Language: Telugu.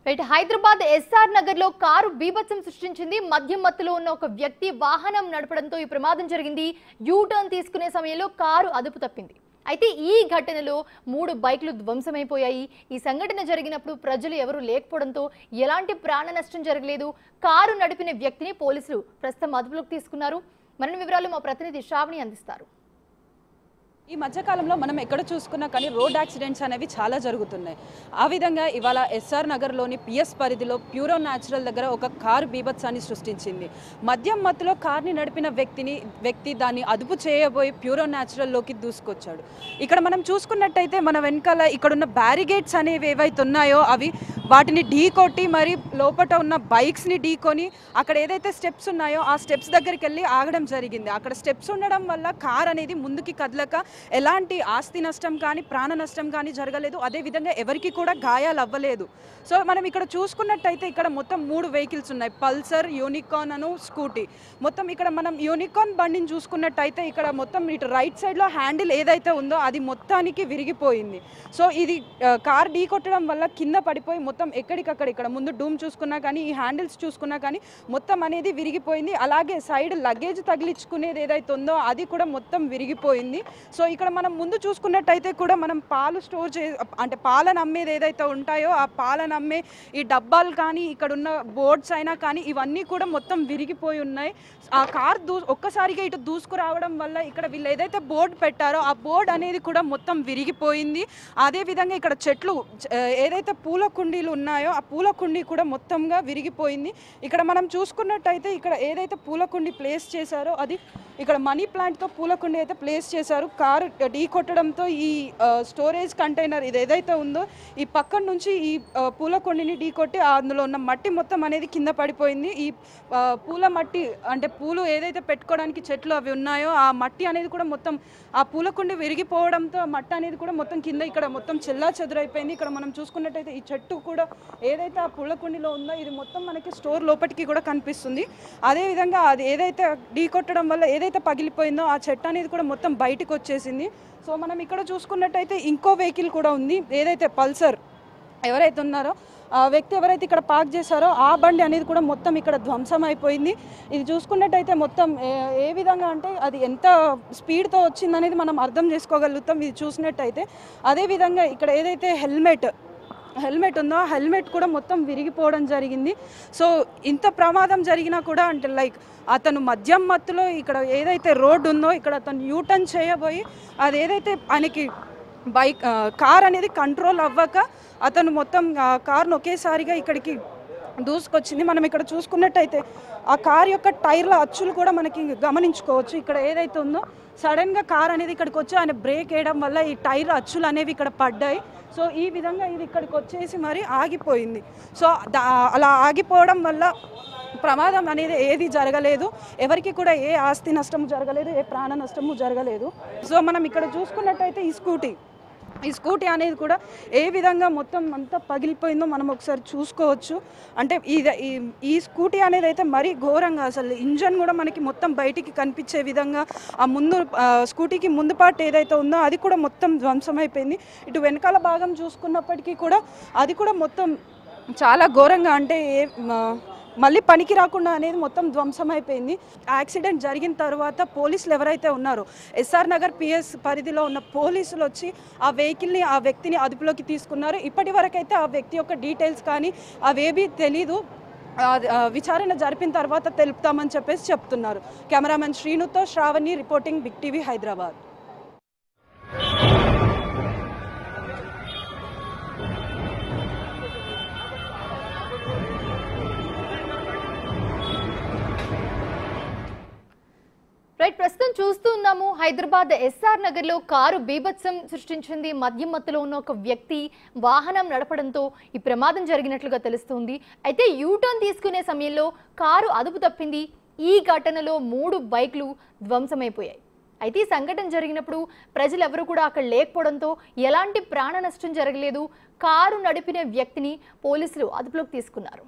రైట్ హైదరాబాద్ ఎస్ఆర్ నగర్ లో కారు బీభత్సం సృష్టించింది. మద్యం మత్తులో ఉన్న ఒక వ్యక్తి వాహనం నడపడంతో ఈ ప్రమాదం జరిగింది. యూ టర్న్ తీసుకునే సమయంలో కారు అదుపు తప్పింది. అయితే ఈ ఘటనలో 3 బైకులు ధ్వంసమైపోయాయి. ఈ సంఘటన జరిగినప్పుడు ప్రజలు ఎవరూ లేకపోవడంతో ఎలాంటి ప్రాణ నష్టం జరగలేదు. కారు నడిపిన వ్యక్తిని పోలీసులు ప్రస్తుతం అదుపులోకి తీసుకున్నారు. మరిన్ని వివరాలు మా ప్రతినిధి శ్రావణి అందిస్తారు. ఈ మధ్యకాలంలో మనం ఎక్కడ చూసుకున్నా కానీ రోడ్ యాక్సిడెంట్స్ అనేవి చాలా జరుగుతున్నాయి. ఆ విధంగా ఇవాళ ఎస్ఆర్ నగర్లోని పిఎస్ పరిధిలో ప్యూరో న్యాచురల్ దగ్గర ఒక కారు బీభత్సాన్ని సృష్టించింది. మద్యం మత్తులో కార్ని నడిపిన వ్యక్తి దాన్ని అదుపు చేయబోయి ప్యూరో న్యాచురల్లోకి దూసుకొచ్చాడు. ఇక్కడ మనం చూసుకున్నట్టయితే మన వెనకాల ఇక్కడున్న బ్యారిగేట్స్ అనేవి ఏవైతే ఉన్నాయో అవి వాటిని ఢీ కొట్టి మరి లోపల ఉన్న బైక్స్ని ఢీకొని అక్కడ ఏదైతే స్టెప్స్ ఉన్నాయో ఆ స్టెప్స్ దగ్గరికి వెళ్ళి ఆగడం జరిగింది. అక్కడ స్టెప్స్ ఉండడం వల్ల కార్ అనేది ముందుకి కదలక ఎలాంటి ఆస్తి నష్టం కానీ ప్రాణ నష్టం కానీ జరగలేదు. అదేవిధంగా ఎవరికి కూడా గాయాలు అవ్వలేదు. సో మనం ఇక్కడ చూసుకున్నట్టయితే ఇక్కడ మొత్తం 3 వెహికల్స్ ఉన్నాయి. పల్సర్, యూనికార్న్ అను స్కూటీ. మొత్తం ఇక్కడ మనం యూనికార్న్ బండిని చూసుకున్నట్టయితే ఇక్కడ మొత్తం ఇటు రైట్ సైడ్లో హ్యాండిల్ ఏదైతే ఉందో అది మొత్తానికి విరిగిపోయింది. సో ఇది కార్ ఢీ కొట్టడం వల్ల కింద పడిపోయి మొత్తం ఎక్కడికక్కడ ఇక్కడ ముందు డూమ్ చూసుకున్నా కానీ ఈ హ్యాండిల్స్ చూసుకున్నా కానీ మొత్తం అనేది విరిగిపోయింది. అలాగే సైడ్ లగేజ్ తగిలించుకునేది ఏదైతే ఉందో అది కూడా మొత్తం విరిగిపోయింది. సో ఇక్కడ మనం ముందు చూసుకున్నట్టయితే కూడా మనం పాలు స్టోర్ అంటే పాలను అమ్మేది ఏదైతే ఉంటాయో ఆ పాలను అమ్మే ఈ డబ్బాలు కానీ ఇక్కడ ఉన్న బోర్డ్స్ అయినా కానీ ఇవన్నీ కూడా మొత్తం విరిగిపోయి ఉన్నాయి. ఆ కార్ ఒక్కసారిగా ఇటు దూసుకురావడం వల్ల ఇక్కడ వీళ్ళు ఏదైతే బోర్డు పెట్టారో ఆ బోర్డు అనేది కూడా మొత్తం విరిగిపోయింది. అదేవిధంగా ఇక్కడ చెట్లు ఏదైతే పూల కుండీలు ఉన్నాయో ఆ పూల కుండీ కూడా మొత్తంగా విరిగిపోయింది. ఇక్కడ మనం చూసుకున్నట్టయితే ఇక్కడ ఏదైతే పూల కుండీ ప్లేస్ చేశారో అది ఇక్కడ మనీ ప్లాంట్తో పూల కుండీ అయితే ప్లేస్ చేశారు. కారు ఢీ కొట్టడంతో ఈ స్టోరేజ్ కంటైనర్ ఇది ఏదైతే ఉందో ఈ పక్కన నుంచి ఈ పూల కుండీని ఢీ కొట్టి అందులో ఉన్న మట్టి మొత్తం అనేది కింద పడిపోయింది. ఈ పూల మట్టి అంటే పూలు ఏదైతే పెట్టుకోవడానికి చెట్లు అవి ఉన్నాయో ఆ మట్టి అనేది కూడా మొత్తం ఆ పూల కుండీ విరిగిపోవడంతో ఆ మట్టి అనేది కూడా మొత్తం కింద ఇక్కడ మొత్తం చెల్లా చెదురైపోయింది. ఇక్కడ మనం చూసుకున్నట్టయితే ఈ చెట్టు కూడా ఏదైతే ఆ పూల కుండీలో ఉందో ఇది మొత్తం మనకి స్టోర్ లోపలికి కూడా కనిపిస్తుంది. అదేవిధంగా అది ఏదైతే ఢీ కొట్టడం వల్ల ఏదైతే పగిలిపోయిందో ఆ చెట్టు అనేది కూడా మొత్తం బయటకు వచ్చేసింది. సో మనం ఇక్కడ చూసుకున్నట్టయితే ఇంకో వెహికల్ కూడా ఉంది. ఏదైతే పల్సర్ ఎవరైతే ఉన్నారో ఆ వ్యక్తి ఎవరైతే ఇక్కడ పార్క్ చేశారో ఆ బండి అనేది కూడా మొత్తం ఇక్కడ ధ్వంసం అయిపోయింది. ఇది చూసుకున్నట్టయితే మొత్తం ఏ విధంగా అంటే అది ఎంత స్పీడ్తో వచ్చిందనేది మనం అర్థం చేసుకోగలుగుతాం ఇది చూసినట్టయితే. అదేవిధంగా ఇక్కడ ఏదైతే హెల్మెట్ ఉందో ఆ హెల్మెట్ కూడా మొత్తం విరిగిపోవడం జరిగింది. సో ఇంత ప్రమాదం జరిగినా కూడా అంటే లైక్ అతను మద్యం మత్తులో ఇక్కడ ఏదైతే రోడ్డు ఉందో ఇక్కడ అతను యూటర్న్ చేయబోయి అది ఏదైతే ఆయనకి కార్ అనేది కంట్రోల్ అవ్వక అతను మొత్తం కార్ను ఒకేసారిగా ఇక్కడికి దూసుకొచ్చింది. మనం ఇక్కడ చూసుకున్నట్టయితే ఆ కార్ యొక్క టైర్ల అచ్చులు కూడా మనకి గమనించుకోవచ్చు. ఇక్కడ ఏదైతే ఉందో సడన్గా కార్ అనేది ఇక్కడికి వచ్చి ఆయన బ్రేక్ వేయడం వల్ల ఈ టైర్ అచ్చులు అనేవి ఇక్కడ పడ్డాయి. సో ఈ విధంగా ఇది ఇక్కడికి వచ్చేసి మరి ఆగిపోయింది. సో అలా ఆగిపోవడం వల్ల ప్రమాదం అనేది ఏది జరగలేదు. ఎవరికి కూడా ఏ ఆస్తి నష్టము జరగలేదు, ఏ ప్రాణ నష్టము జరగలేదు. సో మనం ఇక్కడ చూసుకున్నట్టయితే ఈ స్కూటీ అనేది కూడా ఏ విధంగా మొత్తం అంతా పగిలిపోయిందో మనం ఒకసారి చూసుకోవచ్చు. అంటే ఈ స్కూటీ అనేది అయితే మరీ ఘోరంగా అసలు ఇంజన్ కూడా మనకి మొత్తం బయటికి కనిపించే విధంగా ఆ స్కూటీకి ముందు పార్ట్ ఏదైతే ఉందో అది కూడా మొత్తం ధ్వంసమైపోయింది. ఇటు వెనకాల భాగం చూసుకున్నప్పటికీ కూడా అది కూడా మొత్తం చాలా ఘోరంగా అంటే మళ్ళీ పనికి రాకుండా అనేది మొత్తం ధ్వంసమైపోయింది. యాక్సిడెంట్ జరిగిన తర్వాత పోలీసులు ఎవరైతే ఉన్నారో ఎస్ఆర్ నగర్ పిఎస్ పరిధిలో ఉన్న పోలీసులు వచ్చి ఆ వెహికల్ని ఆ వ్యక్తిని అదుపులోకి తీసుకున్నారు. ఇప్పటి వరకైతే ఆ వ్యక్తి యొక్క డీటెయిల్స్ కానీ అవేవి తెలీదు. విచారణ జరిపిన తర్వాత తెలుపుతామని చెప్పేసి చెప్తున్నారు. కెమెరామెన్ శ్రీనుతో Shravani reporting, big TV, Hyderabad. Right ప్రస్తుతం చూస్తున్నాము హైదరాబాద్ ఎస్ఆర్ నగర్ లో కారు బీభత్సం సృష్టించింది. మద్యం మత్తులో ఉన్న ఒక వ్యక్తి వాహనం నడపడంతో ఈ ప్రమాదం జరిగినట్లుగా తెలుస్తుంది. అయితే యూటర్న్ తీసుకునే సమయంలో కారు అదుపు తప్పింది. ఈ ఘటనలో 3 బైకులు ధ్వంసమైపోయాయి. అయితే ఈ సంఘటన జరిగినప్పుడు ప్రజలు ఎవరు కూడా అక్కడ లేకపోవడంతో ఎలాంటి ప్రాణ నష్టం జరగలేదు. కారు నడిపిన వ్యక్తిని పోలీసులు అదుపులోకి తీసుకున్నారు.